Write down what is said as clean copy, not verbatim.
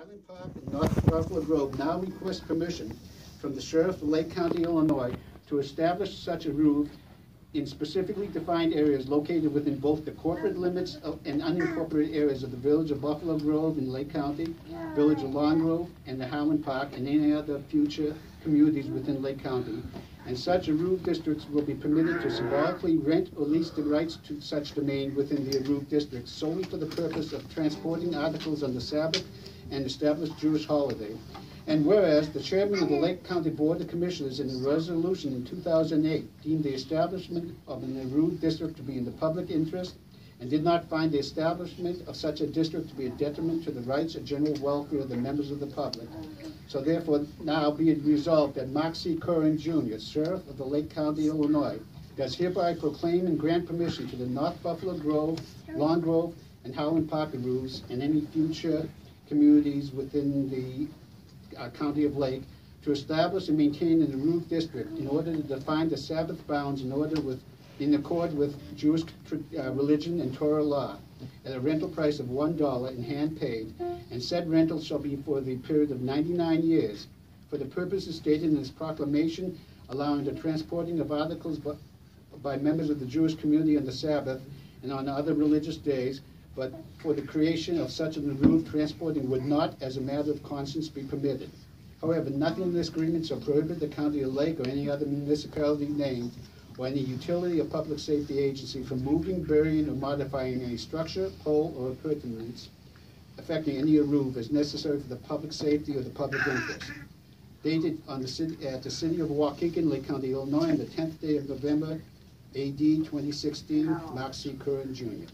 Highland Park and North Buffalo Grove now request permission from the Sheriff of Lake County, Illinois, to establish such a roof in specifically defined areas located within both the corporate limits and unincorporated areas of the Village of Buffalo Grove in Lake County, Village of Long Grove, and the Highland Park, and any other future communities within Lake County. And such a roof districts will be permitted to symbolically rent or lease the rights to such domain within the roof districts solely for the purpose of transporting articles on the Sabbath and established Jewish holiday. And whereas the chairman of the Lake County Board of Commissioners in a resolution in 2008 deemed the establishment of an Arud district to be in the public interest and did not find the establishment of such a district to be a detriment to the rights and general welfare of the members of the public. So therefore now be it resolved that Mark C. Curran Jr., Sheriff of the Lake County, Illinois, does hereby proclaim and grant permission to the North Buffalo Grove, Long Grove, and Highland Park Aruds and any future communities within the County of Lake to establish and maintain an Arud district in order to define the Sabbath bounds in accord with Jewish religion and Torah law at a rental price of $1 in hand paid, and said rental shall be for the period of 99 years for the purposes stated in this proclamation, allowing the transporting of articles by members of the Jewish community on the Sabbath and on other religious days, but for the creation of such an Arud transporting would not, as a matter of conscience, be permitted. However, nothing in this agreement shall prohibit the County of Lake or any other municipality named or any utility or public safety agency from moving, burying, or modifying any structure, pole, or appurtenance affecting any Arud as necessary for the public safety or the public interest. Dated at the City of Waukegan, Lake County, Illinois, on the 10th day of November, AD 2016, Mark C. Curran Jr.